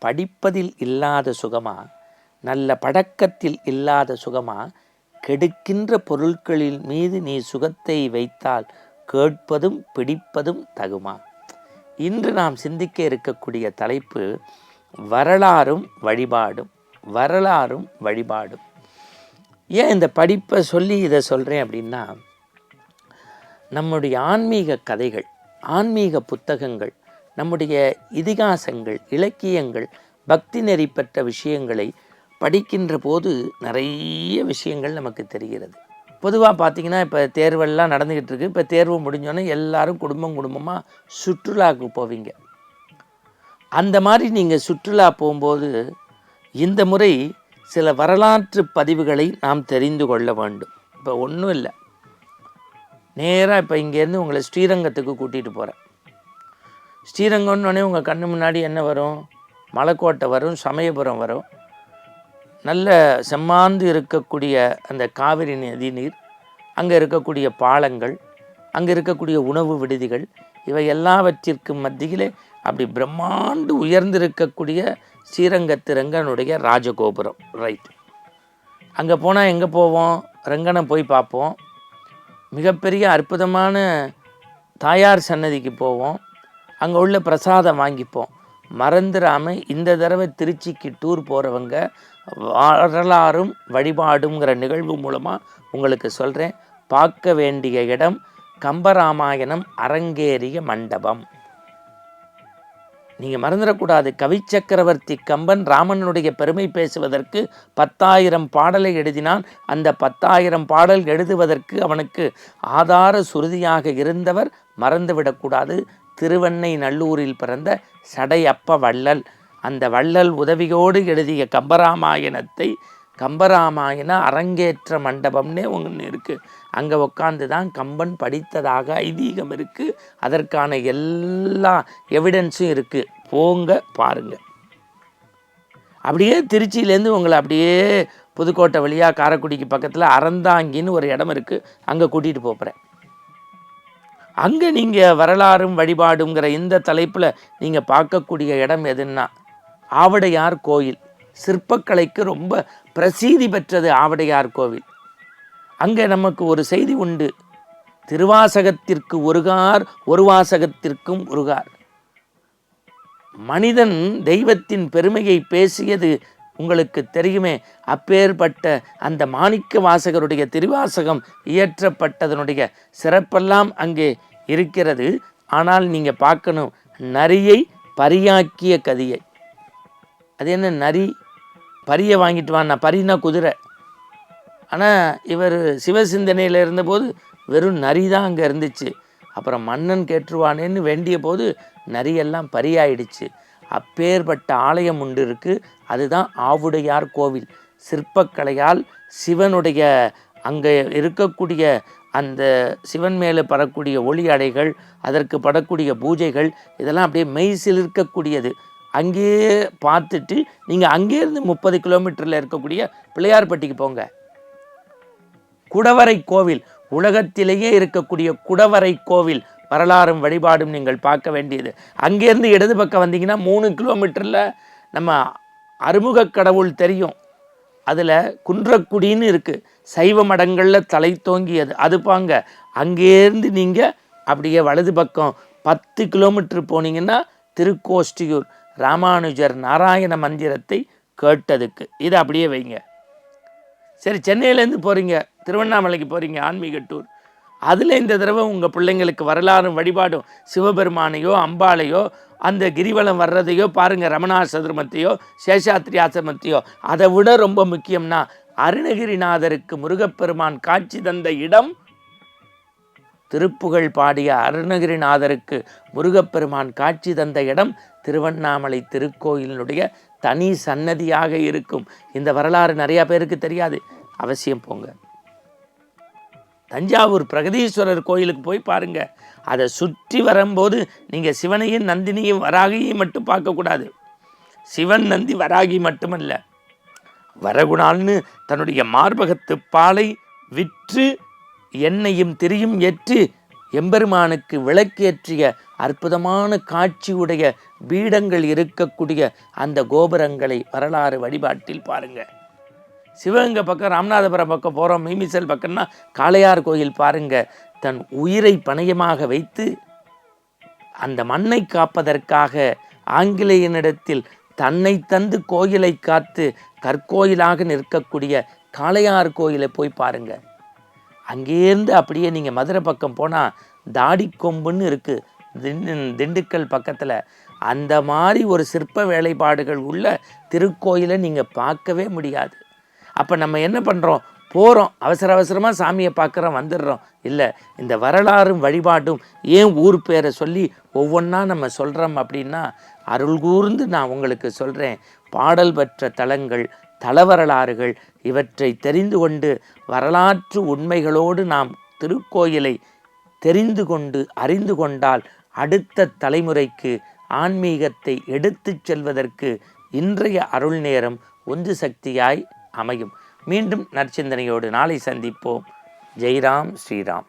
படிப்பதில் இல்லாத சுகமா, நல்ல பழக்கத்தில் இல்லாத சுகமா, கெடுக்கின்ற பொருட்களின் மீது நீ சுகத்தை வைத்தால் கேட்பதும் பிடிப்பதும் தகுமா? இன்று நாம் சிந்திக்க இருக்கக்கூடிய தலைப்பு வரலாறும் வழிபாடும். வரலாறும் வழிபாடும். ஏன் இந்த படிப்பை சொல்லி இதை சொல்கிறேன் அப்படின்னா, நம்முடைய ஆன்மீக கதைகள், ஆன்மீக புத்தகங்கள், நம்முடைய இதிகாசங்கள், இலக்கியங்கள், பக்தி நெறி பெற்ற விஷயங்களை படிக்கின்ற போது நிறைய விஷயங்கள் நமக்கு தெரிகிறது. பொதுவாக பார்த்திங்கன்னா, இப்போ தேர்வெல்லாம் நடந்துக்கிட்டு இருக்குது. இப்போ தேர்வு முடிஞ்சோன்னே எல்லாரும் குடும்பமாக சுற்றுலாவுக்கு போவீங்க. அந்த மாதிரி நீங்கள் சுற்றுலா போகும்போது இந்த முறை சில வரலாற்று பதிவுகளை நாம் தெரிந்து கொள்ள வேண்டும். இப்போ ஒன்றும் இல்லை, நேராக இப்போ இங்கேருந்து உங்களை ஸ்ரீரங்கத்துக்கு கூட்டிகிட்டு போகிறேன். ஸ்ரீரங்கம்னோடனே உங்கள் கண்ணு முன்னாடி என்ன வரும்? மலைக்கோட்டை வரும், சமயபுரம் வரும், நல்ல செம்மாந்து இருக்கக்கூடிய அந்த காவிரி நதி நீர், அங்கே இருக்கக்கூடிய பாலங்கள், அங்கே இருக்கக்கூடிய உணவு விடுதிகள், இவை எல்லாவற்றிற்கும் மத்தியிலே அப்படி பிரம்மாண்டு உயர்ந்திருக்கக்கூடிய ஸ்ரீரங்கத்து ரங்கனுடைய ராஜகோபுரம். ரைட், அங்கே போனால் எங்கே போவோம்? ரங்கனை போய் பார்ப்போம். மிகப்பெரிய அற்புதமான தாயார் சன்னதிக்கு போவோம். அங்கே உள்ள பிரசாதம் வாங்கிப்போம். மறந்துடாமல் இந்த தடவை திருச்சிக்கு டூர் போகிறவங்க வரலாறும் வழிபாடுங்கிற நிகழ்வு மூலமாக உங்களுக்கு சொல்கிறேன். பார்க்க வேண்டிய இடம் கம்பராமாயணம் அரங்கேறிய மண்டபம். நீங்கள் மறந்துடக்கூடாது. கவிச்சக்கரவர்த்தி கம்பன் ராமனுடைய பெருமை பேசுவதற்கு 10,000 பாடலை எழுதினான். அந்த 10,000 பாடல் எழுதுவதற்கு அவனுக்கு ஆதார சுருதியாக இருந்தவர் மறந்துவிடக்கூடாது. திருவெண்ணை நல்லூரில் பிறந்த சடையப்ப வள்ளல். அந்த வள்ளல் உதவியோடு எழுதிய கம்பராமாயணத்தை கம்பராமாயண அரங்கேற்ற மண்டபம்னே ஒன்று இருக்குது. அங்கே உட்காந்து தான் கம்பன் படித்ததாக ஐதீகம் இருக்குது. அதற்கான எல்லா எவிடன்ஸும் இருக்குது. போங்க பாருங்கள். அப்படியே திருச்சியிலேருந்து உங்களை அப்படியே புதுக்கோட்டை வழியாக காரைக்குடிக்கு பக்கத்தில் அறந்தாங்கின்னு ஒரு இடம் இருக்குது, அங்கே கூட்டிகிட்டு போகிறேன். அங்கே நீங்கள் வரலாறும் வழிபாடுங்கிற இந்த தலைப்பில் நீங்கள் பார்க்கக்கூடிய இடம் எதுன்னா ஆவடையார் கோயில். சிற்பக்கலைக்கு ரொம்ப பிரசித்தி பெற்றது ஆவடையார் கோவில். அங்கே நமக்கு ஒரு செய்தி உண்டு. திருவாசகத்திற்கு ஒருகார், ஒரு வாசகத்திற்கும் ஒருகார். மனிதன் தெய்வத்தின் பெருமையை பேசியது உங்களுக்கு தெரியுமே. அப்பேற்பட்ட அந்த மாணிக்க வாசகருடைய திருவாசகம் இயற்றப்பட்டதனுடைய சிறப்பெல்லாம் அங்கே இருக்கிறது. ஆனால் நீங்கள் பார்க்கணும், நரியை பரியாக்கிய கதியை. அது என்ன நரி? பரியை வாங்கிட்டு வான்னா, பரினா குதிரை. ஆனால் இவர் சிவசிந்தனையில் இருந்தபோது வெறும் நரி தான் அங்கே இருந்துச்சு. அப்புறம் மன்னன் கேட்டுருவானேன்னு வேண்டிய போது நரியெல்லாம் பரியாயிடுச்சு. அப்பேற்பட்ட ஆலயம் உண்டு இருக்குது. அதுதான் ஆவுடையார் கோவில். சிற்பக்கலையால் சிவனுடைய அங்கே இருக்கக்கூடிய அந்த சிவன் மேலே படக்கூடிய ஒளி அடைகள், அதற்கு படக்கூடிய பூஜைகள், இதெல்லாம் அப்படியே மெய்சில் இருக்கக்கூடியது. அங்கேயே பார்த்துட்டு நீங்கள் அங்கேருந்து 30 கிலோமீட்டரில் இருக்கக்கூடிய பிள்ளையார்பட்டிக்கு போங்க. குடவரை கோவில், உலகத்திலேயே இருக்கக்கூடிய குடவரை கோவில் வரலாறும் வழிபாடும் நீங்கள் பார்க்க வேண்டியது. அங்கேருந்து இடது பக்கம் வந்தீங்கன்னா 3 கிலோமீட்டரில் நம்ம அறுமுக கடவுள் தெரியும். அதில் குன்றக்குடின்னு இருக்குது, சைவ மடங்களில் தலை தோங்கியது. அது பாங்க. அங்கேருந்து நீங்கள் அப்படியே வலது பக்கம் 10 கிலோமீட்டர் போனீங்கன்னா திருக்கோஷ்டியூர் ராமானுஜர் நாராயண மந்திரத்தை கேட்டதுக்கு. இதை அப்படியே வைங்க. சரி, சென்னையிலேருந்து போகிறீங்க, திருவண்ணாமலைக்கு போகிறீங்க, ஆன்மீக டூர். அதில் இந்த தடவை உங்கள் பிள்ளைங்களுக்கு வரலாறும் வழிபாடும் சிவபெருமானையோ அம்பாளையோ அந்த கிரிவலம் வர்றதையோ பாருங்கள், ரமணாசிரமத்தையோ சேஷாத்ரி ஆசிரமத்தையோ. அதை விட ரொம்ப முக்கியம்னா அருணகிரிநாதருக்கு முருகப்பெருமான் காட்சி தந்த இடம், திருப்புகழ் பாடிய அருணகிரிநாதருக்கு முருகப்பெருமான் காட்சி தந்த இடம் திருவண்ணாமலை திருக்கோயிலினுடைய தனி சன்னதியாக இருக்கும். இந்த வரலாறு நிறையா பேருக்கு தெரியாது. அவசியம் போங்க. தஞ்சாவூர் பிரகதீஸ்வரர் கோயிலுக்கு போய் பாருங்கள். அதை சுற்றி வரும்போது நீங்கள் சிவனையும் நந்தினியும் வராகியும் மட்டும் பார்க்கக்கூடாது. சிவன் நந்தி வராகி மட்டுமல்ல, வரகுணால்னு தன்னுடைய மார்பகத்து பாலை விற்று எண்ணெயும் திரியும் ஏற்று எம்பெருமானுக்கு விளக்கேற்றிய அற்புதமான காட்சியுடைய பீடங்கள் இருக்கக்கூடிய அந்த கோபுரங்களை வரலாறு வழிபாட்டில் பாருங்க. சிவகங்கை பக்கம் ராமநாதபுரம் பக்கம் போகிறோம், மீமிசல் பக்கம்னா காளையார் கோயில் பாருங்க. தன் உயிரை பணயமாக வைத்து அந்த மண்ணை காப்பதற்காக ஆங்கிலேயனிடத்தில் தன்னை தந்து கோயிலை காத்து கற்கோயிலாக நிற்கக்கூடிய காளையார் கோயிலை போய் பாருங்க. அங்கேருந்து அப்படியே நீங்கள் மதுரை பக்கம் போனால் தாடிக்கொம்புன்னு இருக்குது திண்டுக்கல் பக்கத்தில். அந்த மாதிரி ஒரு சிற்ப வேலைப்பாடுகள் உள்ள திருக்கோயிலை நீங்கள் பார்க்கவே முடியாது. அப்போ நம்ம என்ன பண்ணுறோம், போகிறோம், அவசர அவசரமாக சாமியை பார்க்குறோம், வந்துடுறோம். இல்லை, இந்த வரலாறும் வழிபாடும் ஏன் ஊர் பேரை சொல்லி ஒவ்வொன்றா நம்ம சொல்கிறோம் அப்படின்னா, அருள் கூர்ந்து நான் உங்களுக்கு சொல்கிறேன். பாடல் பெற்ற தலங்கள், தலவரலாறுகள் இவற்றை தெரிந்து கொண்டு வரலாற்று உண்மைகளோடு நாம் திருக்கோயிலை தெரிந்து கொண்டு அறிந்து கொண்டால் அடுத்த தலைமுறைக்கு ஆன்மீகத்தை எடுத்து செல்வதற்கு இன்றைய அருள் நேரம் உந்து சக்தியாய் அமையும். மீண்டும் நற்சிந்தனையோடு நாளை சந்திப்போம். ஜெய்ராம் ஸ்ரீராம்.